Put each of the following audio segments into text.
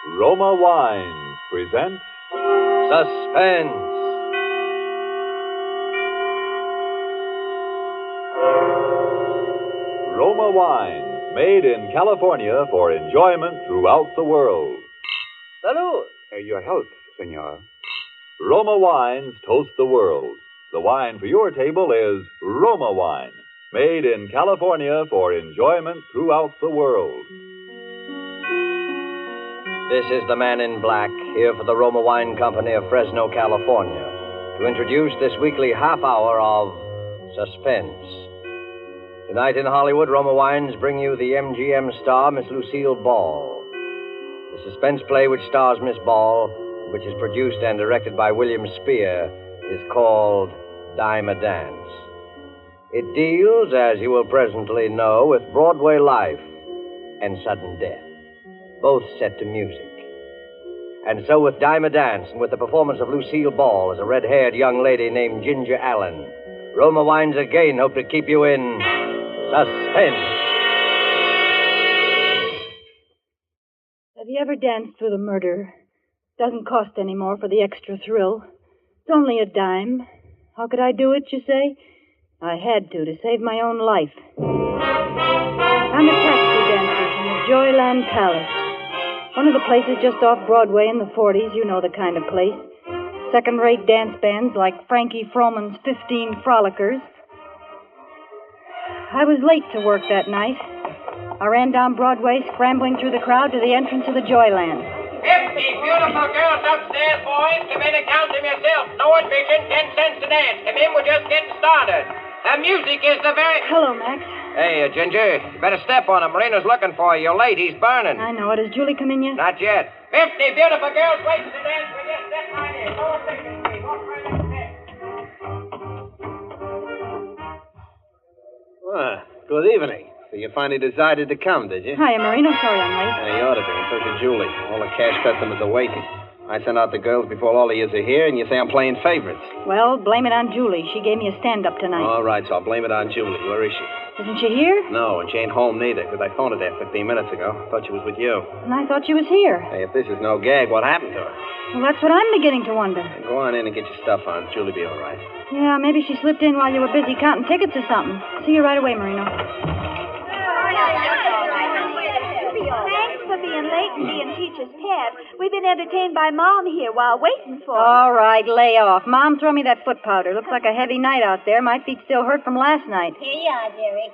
Roma Wines present Suspense. Roma Wines, made in California for enjoyment throughout the world. Salud. Your health, senor. Roma Wines toast the world. The wine for your table is Roma Wine, made in California for enjoyment throughout the world. This is the man in black, here for the Roma Wine Company of Fresno, California, to introduce this weekly half hour of Suspense. Tonight in Hollywood, Roma Wines bring you the MGM star, Miss Lucille Ball. The suspense play which stars Miss Ball, which is produced and directed by William Spear, is called Dime a Dance. It deals, as you will presently know, with Broadway life and sudden death, both set to music. And so with Dime a Dance and with the performance of Lucille Ball as a red-haired young lady named Ginger Allen, Roma Wines again hope to keep you in suspense. Have you ever danced with a murder? Doesn't cost any more for the extra thrill. It's only a dime. How could I do it, you say? I had to save my own life. I'm a taxi dancer from the Joyland Palace. One of the places just off Broadway in the 40s, you know the kind of place. Second-rate dance bands like Frankie Froman's 15 Frolickers. I was late to work that night. I ran down Broadway, scrambling through the crowd to the entrance of the Joyland. 50 beautiful girls upstairs, boys. Come in and count them yourself. No admission, 10 cents a dance. Come in, we're just getting started. The music is the very... Hello, Max. Hey, Ginger, you better step on him. Marina's looking for you. You're late. He's burning. I know it. Has Julie come in yet? Not yet. 50 beautiful girls waiting to dance. We just step right in. No admission, please. Walk right up there. Well, good evening. So you finally decided to come, did you? Hiya, Marino. Sorry I'm late. Yeah, you ought to be, and so should Julie. All the cash customers are waiting. I sent out the girls before all of you are here, and you say I'm playing favorites. Well, blame it on Julie. She gave me a stand-up tonight. All right, so I'll blame it on Julie. Where is she? Isn't she here? No, and she ain't home neither, because I phoned her there 15 minutes ago. Thought she was with you. And I thought she was here. Hey, if this is no gag, what happened to her? Well, that's what I'm beginning to wonder. Go on in and get your stuff on. Julie be all right. Yeah, maybe she slipped in while you were busy counting tickets or something. See you right away, Marino. Thanks for being late and being teacher's pet. We've been entertained by Mom here while waiting for you. All right, lay off. Mom, throw me that foot powder. Looks like a heavy night out there. My feet still hurt from last night. Here you are, dearie.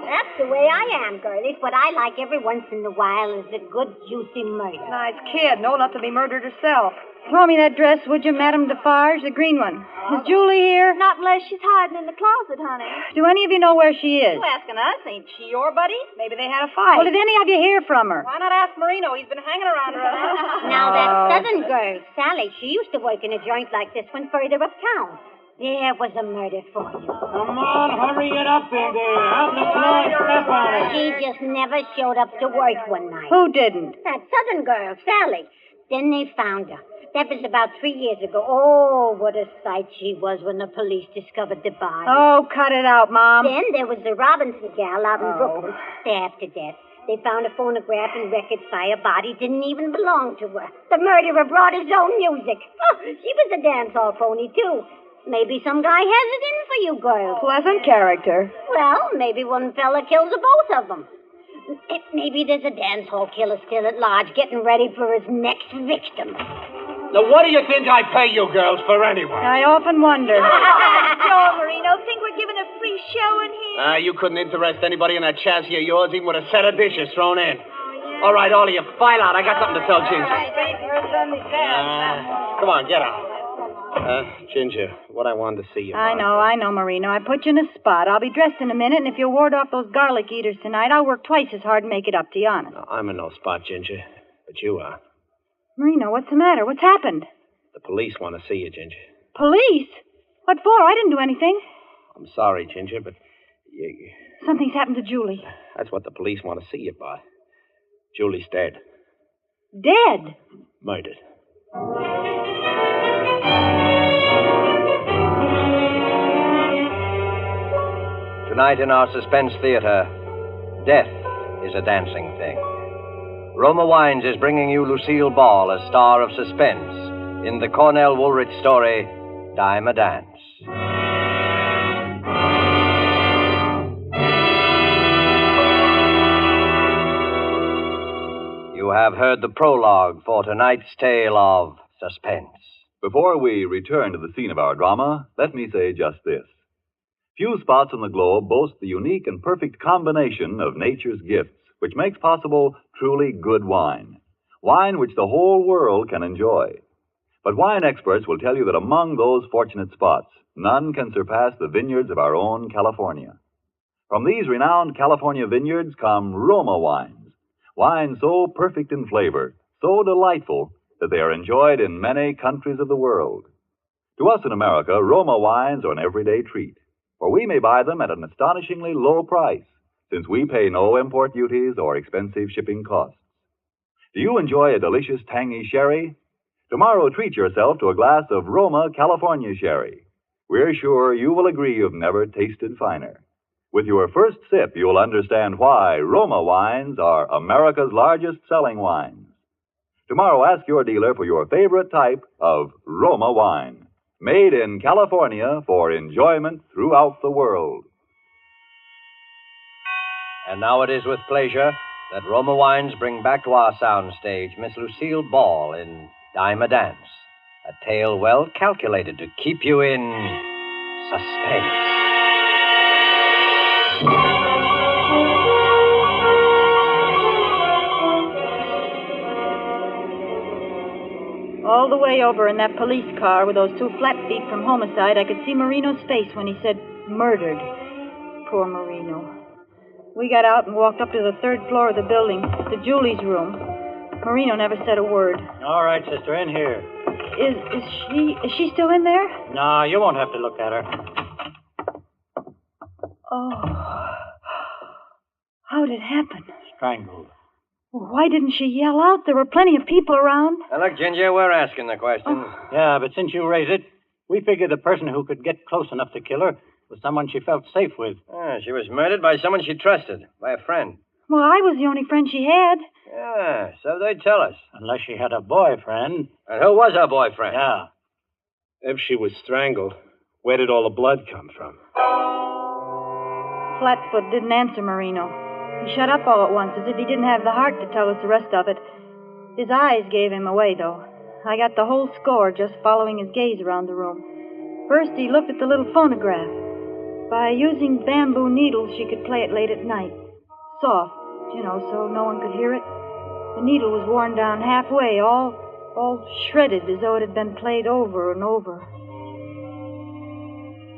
That's the way I am, girlies. What I like every once in a while is a good, juicy murder. Nice kid. Old enough to be murdered herself. Throw me that dress, would you, Madame Defarge? The green one. Is Julie here? Not unless she's hiding in the closet, honey. Do any of you know where she is? You asking us? Ain't she your buddy? Maybe they had a Well, fight. did any of you hear from her? Why not ask Marino? He's been hanging around her. Now, that southern girl, Sally, she used to work in a joint like this one further uptown. There was a murder for you. Come on, hurry it up in there. Out on the floor and step on it. She just never showed up to work one night. Who didn't? That southern girl, Sally. Then they found her. That was about 3 years ago. Oh, what a sight she was when the police discovered the body. Oh, cut it out, Mom. Then there was the Robinson gal out in Brooklyn, stabbed to death. They found a phonograph and records by a body didn't even belong to her. The murderer brought his own music. Oh, she was a dance hall pony, too. Maybe some guy has it in for you girls. Pleasant character. Well, maybe one fella kills the both of them. Maybe there's a dance hall killer still at large getting ready for his next victim. Now, what do you think I pay you girls for anyway? I often wonder. Joe Marino, think we're giving a free show in here? You couldn't interest anybody in that chassis of yours, even with a set of dishes thrown in. All right, all of you, file out. I got something to tell Ginger. Come on, get out. Ginger, what I wanted to see you about. I know, Marino. I put you in a spot. I'll be dressed in a minute, and if you'll ward off those garlic eaters tonight, I'll work twice as hard and make it up, to be honest. No, I'm in no spot, Ginger. But you are. Marino, what's the matter? What's happened? The police want to see you, Ginger. Police? What for? I didn't do anything. I'm sorry, Ginger, but Something's happened to Julie. that's what the police want to see you by. Julie's dead. Dead? Murdered. Tonight in our suspense theater, death is a dancing thing. Roma Wines is bringing you Lucille Ball, a star of suspense, in the Cornell Woolrich story, Dime a Dance. You have heard the prologue for tonight's tale of Suspense. Before we return to the scene of our drama, let me say just this. Few spots on the globe boast the unique and perfect combination of nature's gifts, which makes possible truly good wine. Wine which the whole world can enjoy. But wine experts will tell you that among those fortunate spots, none can surpass the vineyards of our own California. From these renowned California vineyards come Roma wines. Wines so perfect in flavor, so delightful, that they are enjoyed in many countries of the world. To us in America, Roma wines are an everyday treat, for we may buy them at an astonishingly low price, since we pay no import duties or expensive shipping costs. Do you enjoy a delicious tangy sherry? Tomorrow treat yourself to a glass of Roma California sherry. We're sure you will agree you've never tasted finer. With your first sip, you'll understand why Roma wines are America's largest selling wines. Tomorrow, ask your dealer for your favorite type of Roma wine, made in California for enjoyment throughout the world. And now it is with pleasure that Roma Wines bring back to our soundstage Miss Lucille Ball in Dime a Dance, a tale well calculated to keep you in suspense. All the way over in that police car with those two flat feet from homicide, I could see Marino's face when he said murdered. Poor Marino. We got out and walked up to the third floor of the building, to Julie's room. Marino never said a word. All right, sister, in here. Is she still in there? No, you won't have to look at her. Oh. How did it happen? Strangled. Why didn't she yell out? There were plenty of people around. Now, look, Ginger, we're asking the questions. Oh. Yeah, but since you raise it, we figured the person who could get close enough to kill her was someone she felt safe with. She was murdered by someone she trusted, by a friend. Well, I was the only friend she had. Yeah, so they tell us. Unless she had a boyfriend. And who was her boyfriend? Yeah. If she was strangled, where did all the blood come from? Flatfoot didn't answer Marino. He shut up all at once, as if he didn't have the heart to tell us the rest of it. His eyes gave him away, though. I got the whole score just following his gaze around the room. First, he looked at the little phonograph. By using bamboo needles, she could play it late at night. Soft, so no one could hear it. The needle was worn down halfway, all shredded as though it had been played over and over.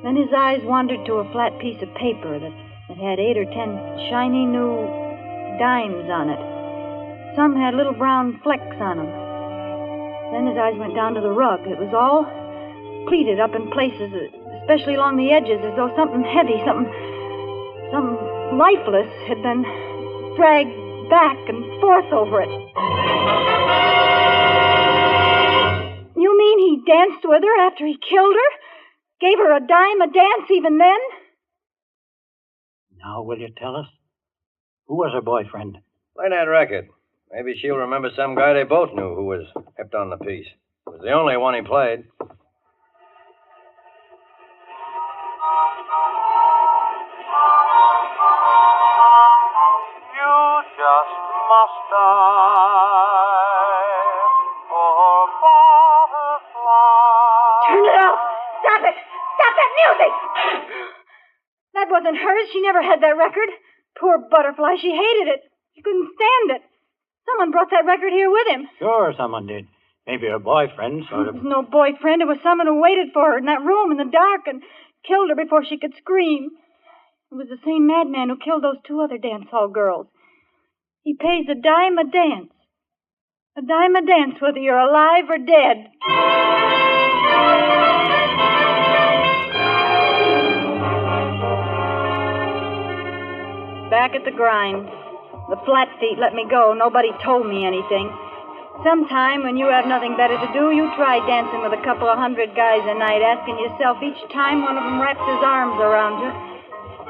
Then his eyes wandered to a flat piece of paper that had 8 or 10 shiny new dimes on it. Some had little brown flecks on them. Then his eyes went down to the rug. It was all pleated up in places, especially along the edges, as though something heavy, something lifeless had been dragged back and forth over it. You mean he danced with her after he killed her? Gave her a dime a dance even then? Now, will you tell us? Who was her boyfriend? Play that record. Maybe she'll remember some guy they both knew who was kept on the piece. It was the only one he played. You just must die for butterflies. Turn it off! Stop it! Stop that music! That wasn't hers. She never had that record. Poor Butterfly. She hated it. She couldn't stand it. Someone brought that record here with him. Sure, someone did. Maybe her boyfriend sort of... It was no boyfriend. It was someone who waited for her in that room in the dark and killed her before she could scream. It was the same madman who killed those 2 other dance hall girls. He pays a dime a dance. A dime a dance whether you're alive or dead. Back at the grind. The flat feet let me go. Nobody told me anything. Sometime when you have nothing better to do, you try dancing with a couple of 100 guys a night, asking yourself each time one of them wraps his arms around you,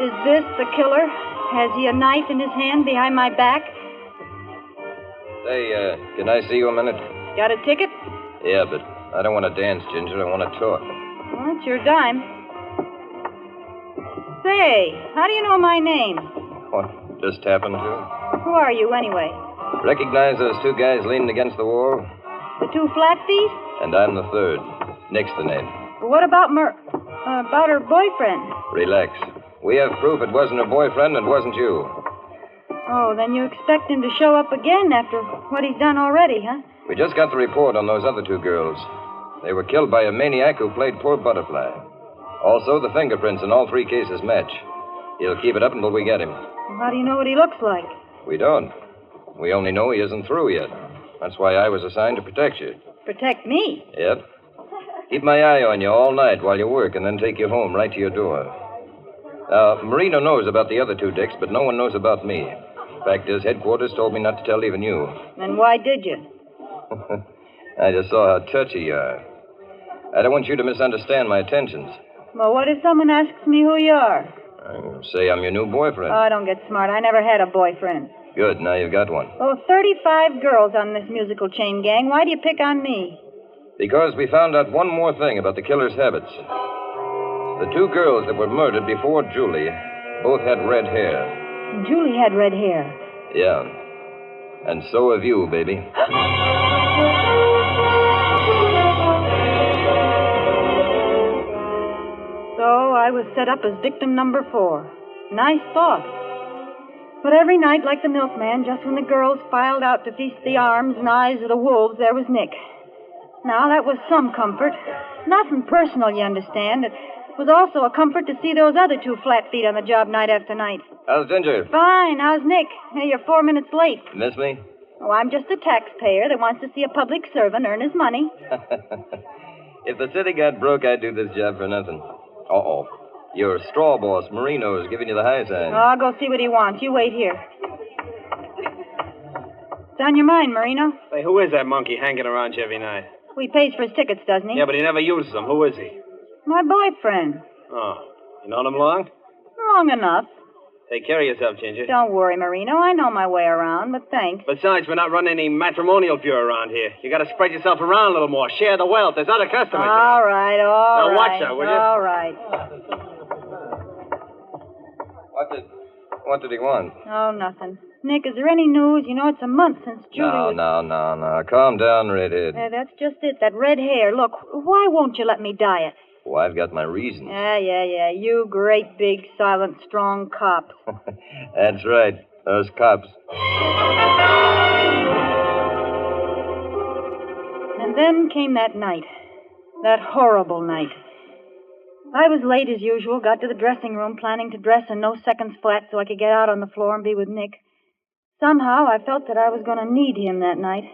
is this the killer? Has he a knife in his hand behind my back? Say, can I see you a minute? Got a ticket? Yeah, but I don't want to dance, Ginger. I want to talk. Well, it's your dime. Say, how do you know my name? What, just happened to? Who are you, anyway? Recognize those two guys leaning against the wall? The two flat feet? And I'm the third. Nick's the name. Well, what about about her boyfriend? Relax. We have proof it wasn't her boyfriend and wasn't you. Oh, then you expect him to show up again after what he's done already, huh? We just got the report on those other two girls. They were killed by a maniac who played poor butterfly. Also, the fingerprints in all three cases match. He'll keep it up until we get him. Well, how do you know what he looks like? We don't. We only know he isn't through yet. That's why I was assigned to protect you. Protect me? Yep. Keep my eye on you all night while you work and then take you home right to your door. Now, Marino knows about the other two dicks, but no one knows about me. Fact is, headquarters told me not to tell even you. Then why did you? I just saw how touchy you are. I don't want you to misunderstand my intentions. Well, what if someone asks me who you are? Say I'm your new boyfriend. Oh, don't get smart. I never had a boyfriend. Good, now you've got one. Oh, 35 girls on this musical chain gang. Why do you pick on me? Because we found out one more thing about the killer's habits. The two girls that were murdered before Julie both had red hair. Julie had red hair. Yeah. And so have you, baby. So I was set up as victim number 4. Nice thought. But every night, like the milkman, just when the girls filed out to feast the arms and eyes of the wolves, there was Nick. Now, that was some comfort. Nothing personal, you understand. It was also a comfort to see those other two flat feet on the job night after night. How's Ginger? Fine. How's Nick? Hey, you're 4 minutes late. Miss me? Oh, I'm just a taxpayer that wants to see a public servant earn his money. If the city got broke, I'd do this job for nothing. Uh-oh. Your straw boss, Marino, is giving you the high sign. Oh, I'll go see what he wants. You wait here. It's on your mind, Marino. Say, who is that monkey hanging around you every night? He pays for his tickets, doesn't he? Yeah, but he never uses them. Who is he? My boyfriend. Oh, you known him long? Long enough. Take care of yourself, Ginger. Don't worry, Marino. I know my way around, but thanks. Besides, we're not running any matrimonial bureau around here. You got to spread yourself around a little more. Share the wealth. There's other customers. All right. Now, watch out, will you? All right. What did he want? Oh, nothing. Nick, is there any news? You know, it's a month since Julie was... No. Calm down, redhead. That's just it. That red hair. Look, why won't you let me dye it? Oh, I've got my reasons. Yeah. You great, big, silent, strong cops. That's right. Those cops. And then came that night. That horrible night. I was late as usual, got to the dressing room planning to dress in no seconds flat so I could get out on the floor and be with Nick. Somehow I felt that I was going to need him that night.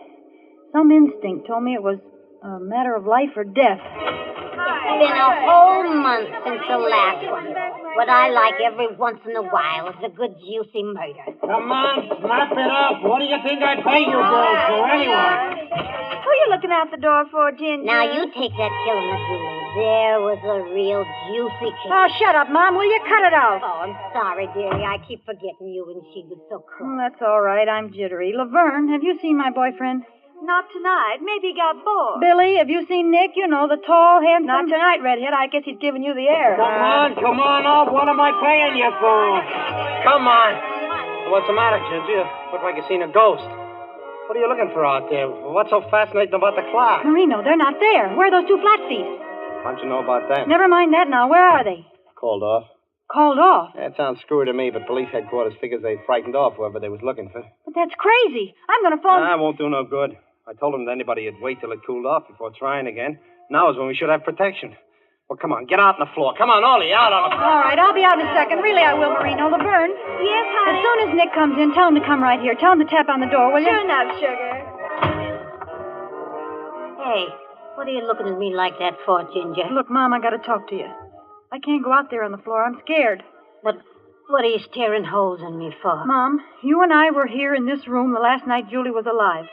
Some instinct told me it was a matter of life or death. It's been a whole month since the last one. What I like every once in a while is a good juicy murder. Come on, snap it up. What do you think I pay you girls for anyway? Who are you looking out the door for, Ginger? Now, you take that killing of Julie. There was a real juicy case. Oh, shut up, Mom. Will you cut it out? Oh, I'm sorry, dearie. I keep forgetting you, and she was so cool. That's all right. I'm jittery. Laverne, have you seen my boyfriend? Not tonight. Maybe he got bored. Billy, have you seen Nick? You know, the tall, handsome... Not tonight, Redhead. I guess he's giving you the air. Come on up. What am I paying you for? Come on. What's the matter, Ginger? You look like you've seen a ghost. What are you looking for out there? What's so fascinating about the clock? Marino, they're not there. Where are those two flat feet? How'd you know about that? Never mind that now. Where are they? Called off. Called off? That sounds screwy to me, but police headquarters figures they frightened off whoever they was looking for. But that's crazy. I'm going to phone... That won't do no good. I told them that anybody would wait till it cooled off before trying again. Now is when we should have protection. Well, come on, get out on the floor. Come on, Ollie, out on the floor. All right, I'll be out in a second. Really, I will, Marino. Laverne. Yes, honey? As soon as Nick comes in, tell him to come right here. Tell him to tap on the door, will you? Sure enough, sugar. Hey, what are you looking at me like that for, Ginger? Look, Mom, I got to talk to you. I can't go out there on the floor. I'm scared. What are you staring holes in me for? Mom, you and I were here in this room the last night Julie was alive.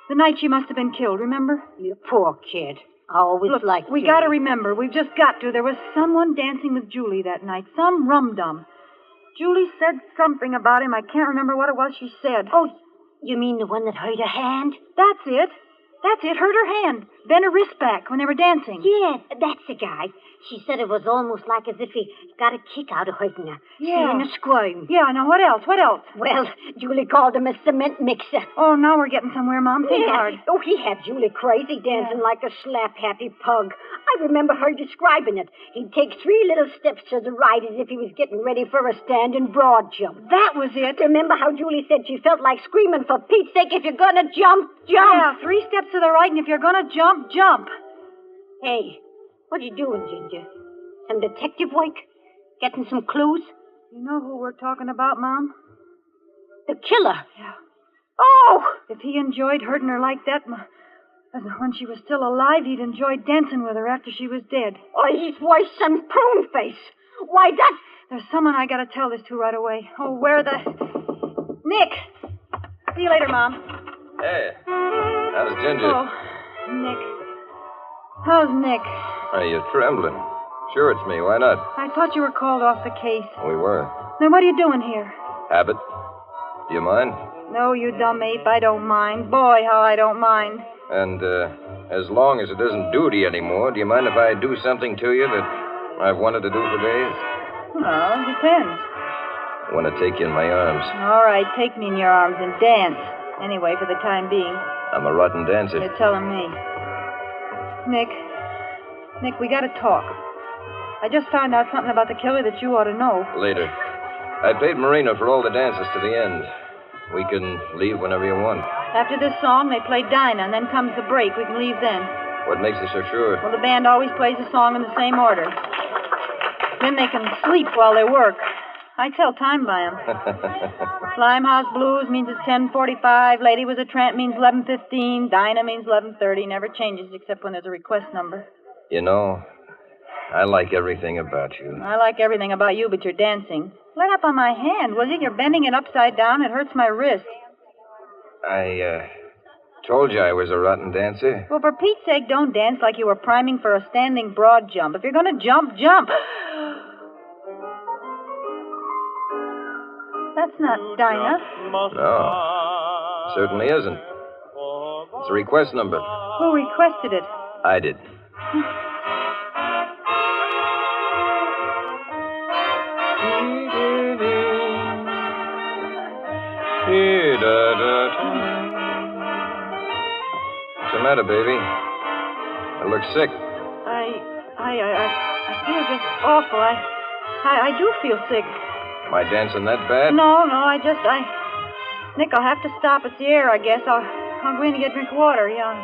The night she must have been killed, remember? You poor kid. I always Look, liked we Julie. got to remember. We've just got to. There was someone dancing with Julie that night. Some rum-dum. Julie said something about him. I can't remember what it was she said. Oh, You mean the one that hurt her hand? That's it. Hurt her hand. Bent her wrist back when they were dancing. Yeah, that's the guy. She said it was almost like as if he got a kick out of hurting her. Yeah. Seeing her squirm. Yeah, now what else? Well, Julie called him a cement mixer. Oh, now we're getting somewhere, Mom. Think hard. Oh, he had Julie crazy, dancing like a slap-happy pug. I remember her describing it. He'd take 3 little steps to the right as if he was getting ready for a standing broad jump. That was it. Remember how Julie said she felt like screaming, for Pete's sake, if you're gonna jump, jump. Yeah, 3 steps to the right, and if you're gonna jump, jump. Hey, what are you doing, Ginger? Some detective work? Getting some clues? You know who we're talking about, Mom? The killer. Yeah. Oh! If he enjoyed hurting her like that when she was still alive, he'd enjoy dancing with her after she was dead. Oh, he's worse than prune face. Why, that... There's someone I gotta tell this to right away. Oh, Nick! See you later, Mom. Hey, how's Ginger? Oh, Nick. How's Nick? Are you trembling? Sure, it's me. Why not? I thought you were called off the case. We were. Then what are you doing here? Habit. Do you mind? No, you dumb ape. I don't mind. Boy, how I don't mind. And, as long as it isn't duty anymore, do you mind if I do something to you that I've wanted to do for days? Well, it depends. I want to take you in my arms. All right, take me in your arms and dance. Anyway, for the time being. I'm a rotten dancer. You're telling me. Nick, we gotta talk. I just found out something about the killer that you ought to know. Later. I paid Marina for all the dances to the end. We can leave whenever you want. After this song, they play Dinah, and then comes the break. We can leave then. What makes you so sure? Well, the band always plays the song in the same order. Then they can sleep while they work. I tell time by 'em. Limehouse Blues means it's 10:45. Lady was a Tramp means 11:15. Dinah means 11:30. Never changes except when there's a request number. You know, I like everything about you. I like everything about you, but you're dancing. Let up on my hand, will you? You're bending it upside down. It hurts my wrist. I, told you I was a rotten dancer. Well, for Pete's sake, don't dance like you were priming for a standing broad jump. If you're going to jump, jump. That's not Dinah. No, certainly isn't. It's a request number. Who requested it? I did. What's the matter, baby? You look sick. I feel just awful. I do feel sick. Am I dancing that bad? No, Nick, I'll have to stop at the air, I guess. I'll go in and get a drink of water. Yeah,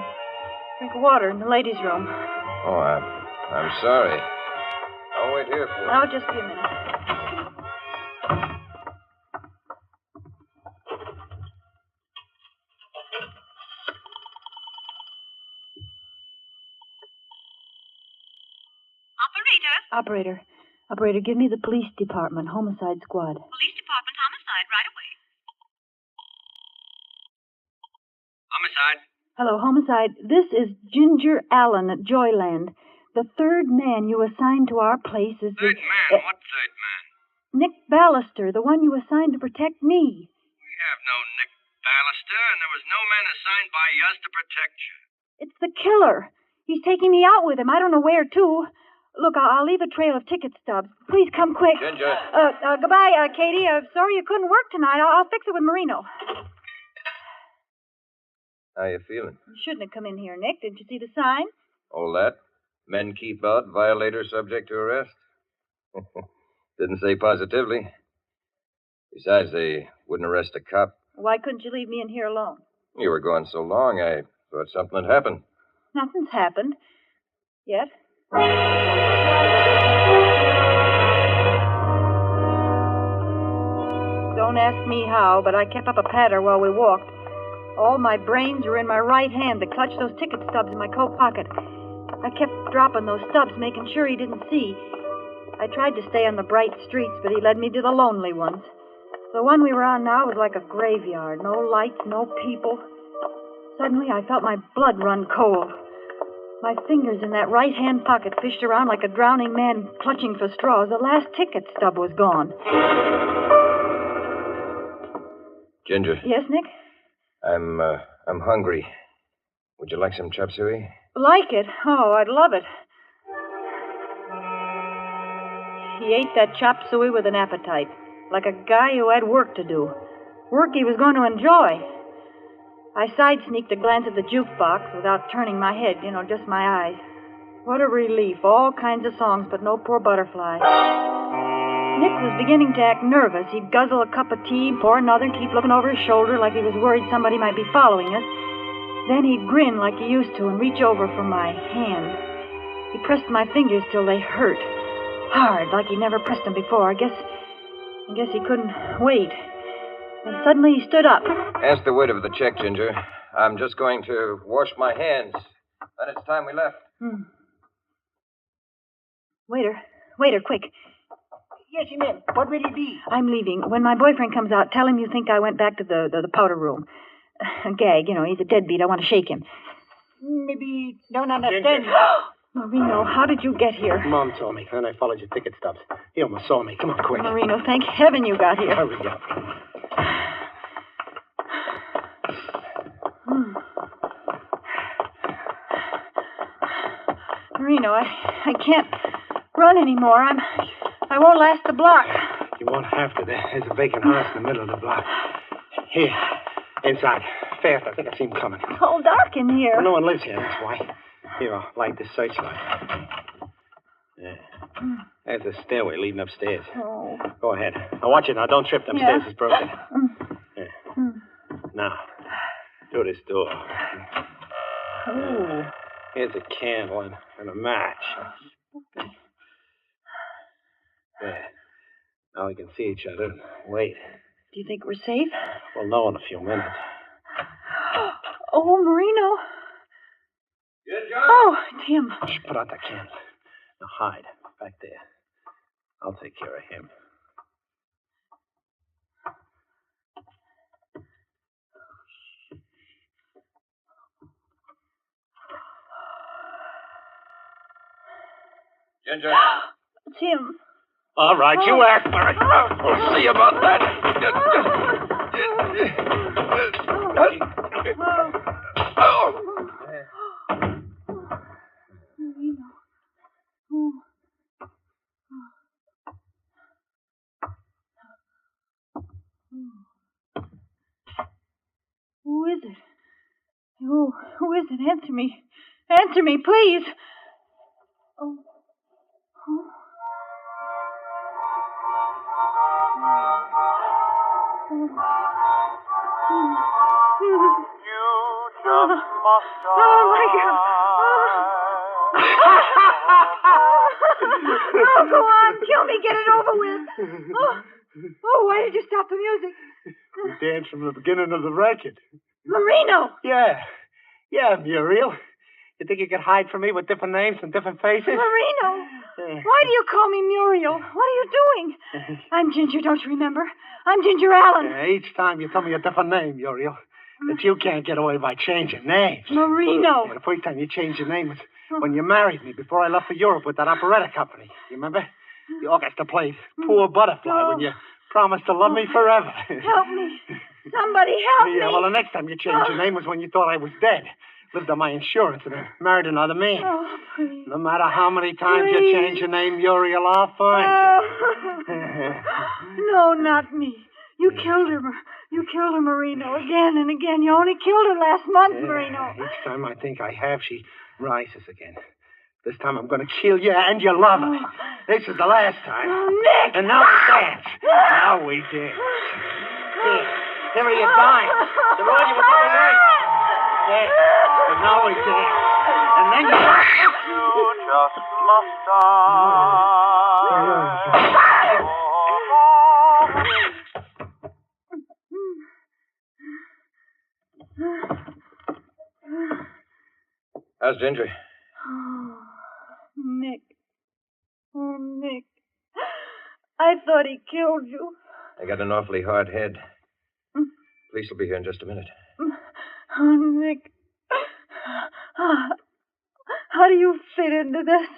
drink of water in the ladies' room. Oh, I'm sorry. I'll wait here for you. Oh, just a minute. Operator, give me the police department, homicide squad. Police department, homicide, right away. Homicide. Hello, homicide. This is Ginger Allen at Joyland. The third man you assigned to our place is Third man? What third man? Nick Ballister, the one you assigned to protect me. We have no Nick Ballister, and there was no man assigned by us to protect you. It's the killer. He's taking me out with him. I don't know where to. Look, I'll leave a trail of ticket stubs. Please come quick. Ginger. Goodbye, Katie. Sorry you couldn't work tonight. I'll fix it with Marino. How you feeling? You shouldn't have come in here, Nick. Didn't you see the sign? All that? Men keep out, violator subject to arrest? Didn't say positively. Besides, they wouldn't arrest a cop. Why couldn't you leave me in here alone? You were gone so long, I thought something had happened. Nothing's happened. Yet. Don't ask me how, but I kept up a patter while we walked. All my brains were in my right hand to clutch those ticket stubs in my coat pocket. I kept dropping those stubs, making sure he didn't see. I tried to stay on the bright streets, but he led me to the lonely ones. The one we were on now was like a graveyard. No lights, no people. Suddenly, I felt my blood run cold. My fingers in that right-hand pocket fished around like a drowning man clutching for straws. The last ticket stub was gone. Ginger. Yes, Nick? I'm hungry. Would you like some chop suey? Like it? Oh, I'd love it. He ate that chop suey with an appetite, like a guy who had work to do. Work he was going to enjoy. I side-sneaked a glance at the jukebox without turning my head, just my eyes. What a relief. All kinds of songs, but no poor butterfly. Nick was beginning to act nervous. He'd guzzle a cup of tea, pour another, and keep looking over his shoulder like he was worried somebody might be following us. Then he'd grin like he used to and reach over for my hand. He pressed my fingers till they hurt. Hard, like he never pressed them before. I guess he couldn't wait. And suddenly he stood up. Ask the waiter for the check, Ginger. I'm just going to wash my hands. Then it's time we left. Waiter, quick. Yes, ma'am. What will it be? I'm leaving. When my boyfriend comes out, tell him you think I went back to the powder room. Gag, he's a deadbeat. I want to shake him. Maybe don't understand. Marino, how did you get here? Mom told me, and I followed your ticket stubs. He almost saw me. Come on, quick. Marino, thank heaven you got here. Hurry up. Marino, I can't run anymore. I won't last the block. You won't have to. There's a vacant house in the middle of the block. Here, inside. Fast, I think I see him coming. It's all dark in here. Well, no one lives here, that's why. Here, I'll light this searchlight. Yeah. There's a stairway leading upstairs. Oh. Go ahead. Now, watch it. Now, don't trip. Them stairs is broken. Yeah. Now, through this door. Oh. Here's a candle and a match. There. Now we can see each other and wait. Do you think we're safe? We'll know in a few minutes. Oh, Marino. Good job. Oh, Tim. Shh, put out that candle. Now hide back there. I'll take care of him. Ginger. Tim. All right, you ask for it. We'll see about that. Who is it? Who is it? Answer me. Answer me, please. Oh. You just must die. Oh, my God. Oh, go on. Kill me. Get it over with. Oh, why did you stop the music? We danced from the beginning of the record. Marino. Yeah, Muriel. You think you could hide from me with different names and different faces? Marino. Why do you call me Muriel? What are you doing? I'm Ginger, don't you remember? I'm Ginger Allen. Each time you tell me a different name, Muriel. That you can't get away by changing names. Marino. The first time you changed your name was when you married me before I left for Europe with that operetta company. You remember? The orchestra played Poor Butterfly when you promised to love me forever. Help me. Somebody help me. Yeah, well, the next time you changed your name was when you thought I was dead. Lived on my insurance and married another man. Oh, please. No matter how many times you change your name, Muriel, I'll find you. No, not me. You killed her. You killed her, Marino, again and again. You only killed her last month, Marino. Each time I think I have, she rises again. This time I'm going to kill you and your lover. This is the last time. Oh, Nick! And now we dance. Now we dance. Here are your dimes. The one you were giving right. There. And now we dance. And then You just must die. How's Ginger? Oh, Nick. Oh, Nick. I thought he killed you. I got an awfully hard head. Police will be here in just a minute. Oh, Nick. How do you fit into this?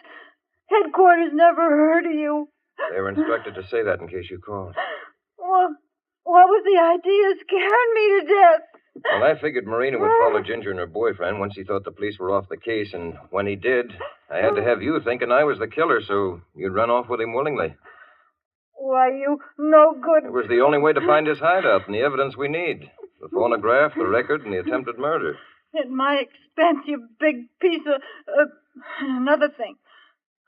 Headquarters never heard of you. They were instructed to say that in case you called. Well, what was the idea? Scaring me to death. Well, I figured Marina would follow Ginger and her boyfriend once he thought the police were off the case, and when he did, I had to have you thinking I was the killer, so you'd run off with him willingly. Why, you no good. It was the only way to find his hideout and the evidence we need. The phonograph, the record, and the attempted murder. At my expense, you big piece of... another thing.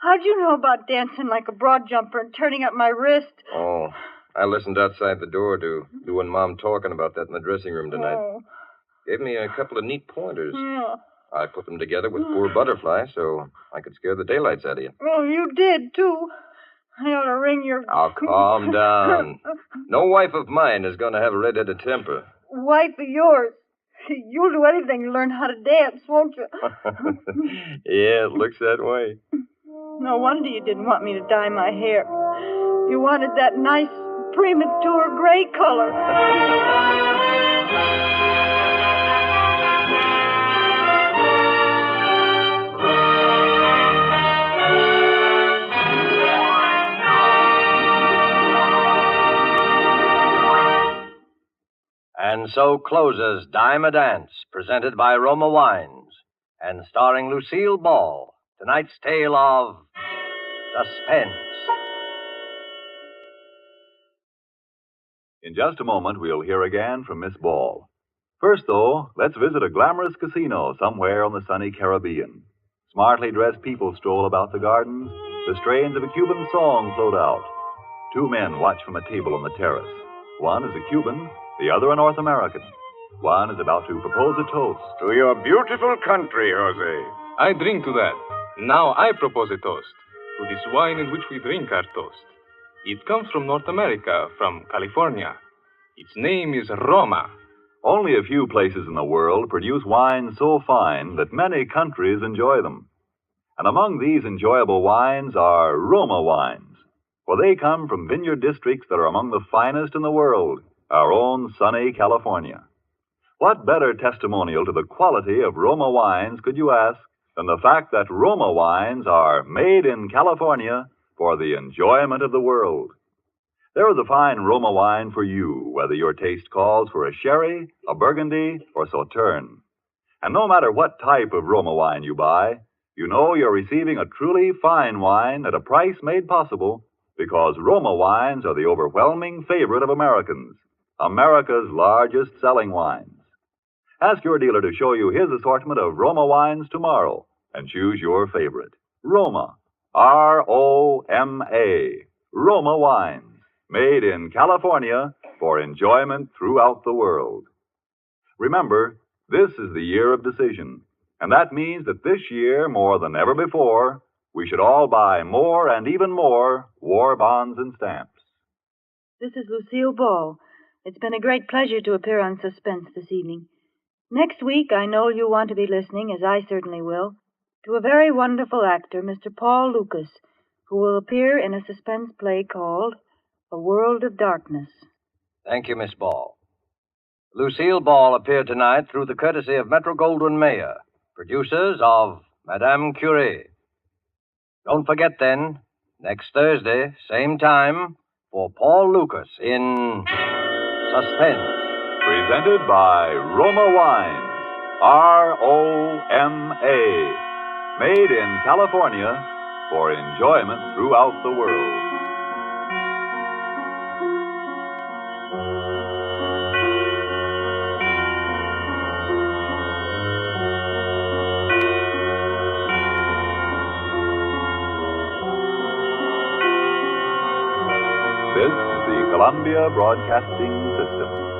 How'd you know about dancing like a broad jumper and turning up my wrist? Oh, I listened outside the door to you and Mom talking about that in the dressing room tonight. Oh. Gave me a couple of neat pointers. Yeah. I put them together with poor Butterfly so I could scare the daylights out of you. Oh, you did, too. I ought to ring your... Now, calm down. No wife of mine is going to have a red-headed temper. Wife of yours. You'll do anything to learn how to dance, won't you? Yeah, it looks that way. No wonder you didn't want me to dye my hair. You wanted that nice, premature gray color. And so closes Dime a Dance, presented by Roma Wines, and starring Lucille Ball, tonight's tale of Suspense. In just a moment, we'll hear again from Miss Ball. First, though, let's visit a glamorous casino somewhere on the sunny Caribbean. Smartly dressed people stroll about the gardens. The strains of a Cuban song float out. Two men watch from a table on the terrace. One is a Cuban, the other a North American. One is about to propose a toast. To your beautiful country, Jose. I drink to that. Now I propose a toast to this wine in which we drink our toast. It comes from North America, from California. Its name is Roma. Only a few places in the world produce wines so fine that many countries enjoy them. And among these enjoyable wines are Roma wines, for they come from vineyard districts that are among the finest in the world, our own sunny California. What better testimonial to the quality of Roma wines could you ask than the fact that Roma wines are made in California for the enjoyment of the world? There is a fine Roma wine for you, whether your taste calls for a sherry, a burgundy, or sauterne. And no matter what type of Roma wine you buy, you know you're receiving a truly fine wine at a price made possible because Roma wines are the overwhelming favorite of Americans, America's largest selling wines. Ask your dealer to show you his assortment of Roma wines tomorrow and choose your favorite. Roma, R-O-M-A, Roma wines, made in California for enjoyment throughout the world. Remember, this is the year of decision, and that means that this year, more than ever before, we should all buy more and even more war bonds and stamps. This is Lucille Ball. It's been a great pleasure to appear on Suspense this evening. Next week, I know you want to be listening, as I certainly will, to a very wonderful actor, Mr. Paul Lucas, who will appear in a suspense play called A World of Darkness. Thank you, Miss Ball. Lucille Ball appeared tonight through the courtesy of Metro-Goldwyn-Mayer, producers of Madame Curie. Don't forget, then, next Thursday, same time, for Paul Lucas in Suspense. Presented by Roma Wines, R-O-M-A, made in California for enjoyment throughout the world. This is the Columbia Broadcasting System.